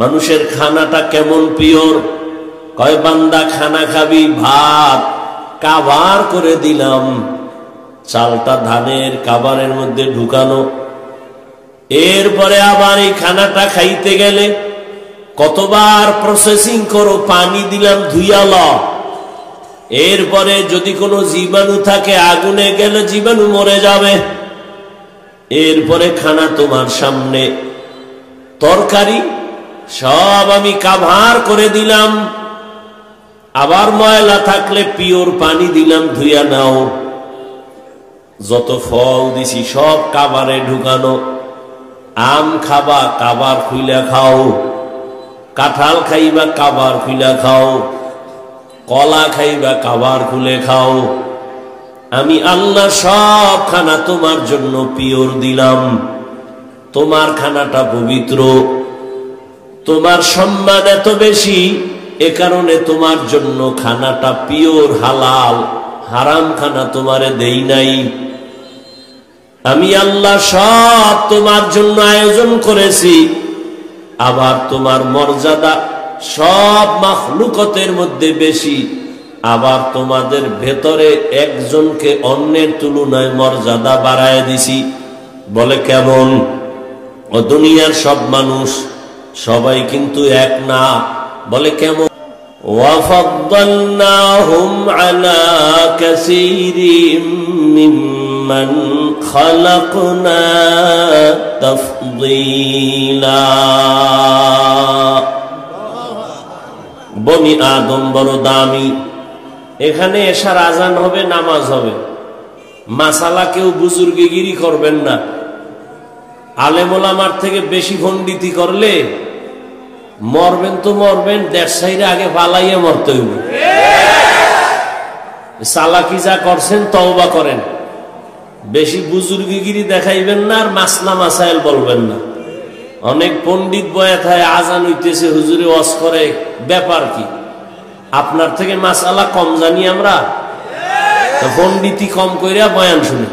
মানুষের খানাটা কেমন পিওর? কয় বান্দা খানা খাবি, ভাত কাভার করে দিলাম, চালটা ধানের কাভারের মধ্যে ঢুকানো। এরপরে আবার এই খানাটা খাইতে গেলে কতবার প্রসেসিং করো, পানি দিলাম ধুইয়া ল। এরপরে যদি কোনো জীবাণু থাকে, আগুনে গেলে জীবাণু মরে যাবে। এরপরে খানা তোমার সামনে, তরকারি সব আমি কাভার করে দিলাম, আবার ময়লা থাকলে পিওর পানি দিলাম, ধুইয়া নাও। যত ফল দিছি সব কাভারে ঢুকানো। আম খাবা, কাভার খুইলা খাও। কাঁঠাল খাইবা, কাভার খুইলা খাও। কলা খাইবা, কাভার খুলে খাও। আমি আল্লাহ সব খানা তোমার জন্য পিওর দিলাম। তোমার খানাটা পবিত্র, তোমার সম্মান এত বেশি, এ কারণে তোমার জন্য খানাটা পিওর হালাল, হারাম খানা তোমারে দেই নাই। আমি আল্লাহ সব তোমার জন্য আয়োজন করেছি। আবার তোমার মর্যাদা সব মাখলুকতের মধ্যে বেশি। আবার তোমাদের ভেতরে একজনকে অন্যের তুলনায় মর্যাদা বাড়ায় দিছি। বলে কেমন? ও দুনিয়ার সব মানুষ সবাই কিন্তু এক না। বলে কেমন? ওয়াফাদ্দালনাহুম আলা কাসীরিম মিম্মান খালাকনা তাফদীলা। বনি আদম বড় দামি। এখানে এশার আজান হবে, নামাজ হবে। মাসালা কেউ বুজুর্গিগিরি করবেন না। আলেম ওলামার থেকে বেশি পণ্ডিতি করলে মরবেন তো মরবেন, দেড় সাইডে আগে পালাইয়া মরতে হইব। চালাকি যা করছেন তওবা করেন। বেশি বুজুর্গিগিরি দেখাইবেন না, আর মাসলা মাসাইল বলবেন না। অনেক পণ্ডিত বয়া থাকে, আজান হইতেছে, হুজুরে ওয়াজ করে, ব্যাপার কি? আপনার থেকে মাসালা কম জানি আমরা, পণ্ডিতি কম কইরা বয়ান শুনি।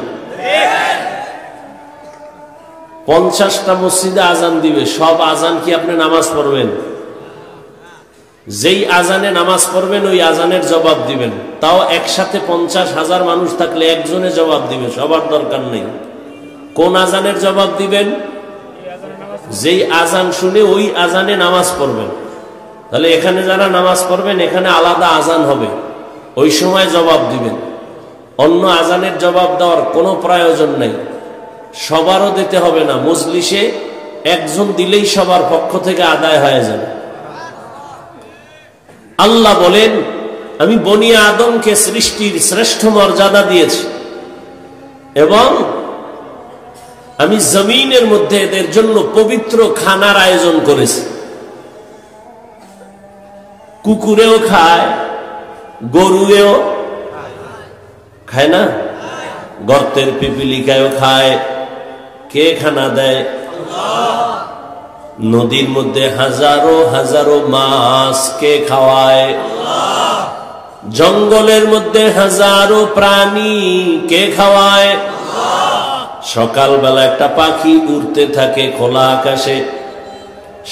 50টা মসজিদে আজান দিবে, সব আজান কি আপনি নামাজ পড়বেন? যেই আজানে নামাজ পড়বেন ওই আজানের জবাব দিবেন। তাও একসাথে 50,000 মানুষ থাকলে একজনে জবাব দিবে, সবার দরকার নেই। কোন আজানের জবাব দিবেন? যেই আজান শুনে ওই আজানে নামাজ পড়বেন। তাহলে এখানে যারা নামাজ পড়বেন, এখানে আলাদা আজান হবে, ওই সময় জবাব দিবেন। অন্য আজানের জবাব দেওয়ার কোনো প্রয়োজন নেই। সবারও দিতে হবে না, মজলিসে একজন দিলেই সবার পক্ষ থেকে আদায় হয়ে যাবে। আল্লাহ বলেন, আমি বনি আদমকে সৃষ্টির শ্রেষ্ঠ মর্যাদা দিয়েছি এবং আমি জমিনের মধ্যে এদের জন্য পবিত্র খানার আয়োজন করেছি। কুকুরেও খায়, গরুয়েও খায় না, গর্তের পিপিলিকায়ও খায়। কে খানা দেয়? নদীর মধ্যে হাজারো হাজারো মাছ কে খাওয়ায়? জঙ্গলের মধ্যে হাজারো প্রাণী কে খাওয়ায়? সকালবেলা একটা পাখি উড়তে থাকে খোলা আকাশে,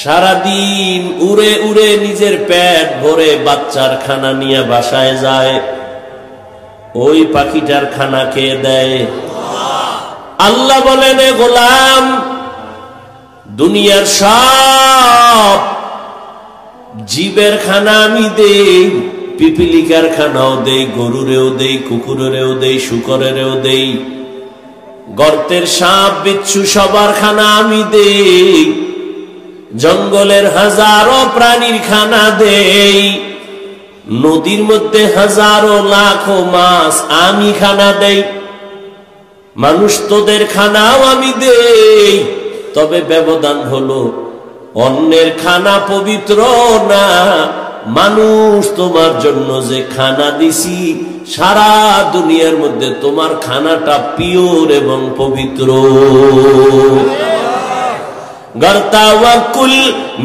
সারাদিন উড়ে উড়ে নিজের পেট ভরে বাচ্চার খানা নিয়ে বাসায় যায়। ওই পাখিটার খানা কে দেয়? আল্লাহ বলেন, এ গোলাম, দুনিয়ার সব জীবের খানা আমি দেই, পিপিলিকার খানাও দেই, গরুরেও দেই, কুকুরেরও দেই, শুকরেরও দেই, গর্তের সাপ বিচ্ছু সবার খানা আমি দেই, জঙ্গলের হাজারো প্রাণীর খানা দেই, নদীর মধ্যে হাজারো লাখো মাছ আমি খানা দেই। মানুষ তোদের খানাও আমি দেই, তবে ব্যবধান হলো অন্যের খানা পবিত্র না। মানুষ তোমার জন্য যে খানা দিছি, সারা দুনিয়ার মধ্যে তোমার খানাটা পিওর এবং পবিত্র। গর্তাওয়াকুল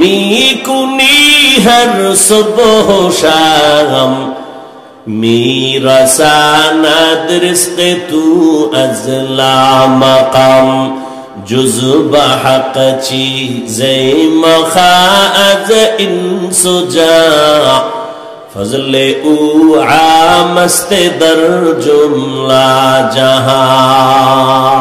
মিকুনি হর সুবহ শাম, মিরাসানাদ রিজকে তু আজলা মাকাম, जुज़्बा हक़ चीज़े मखा अज इंसुजा फजले ऊ आमस्ते दर जुमला जहां।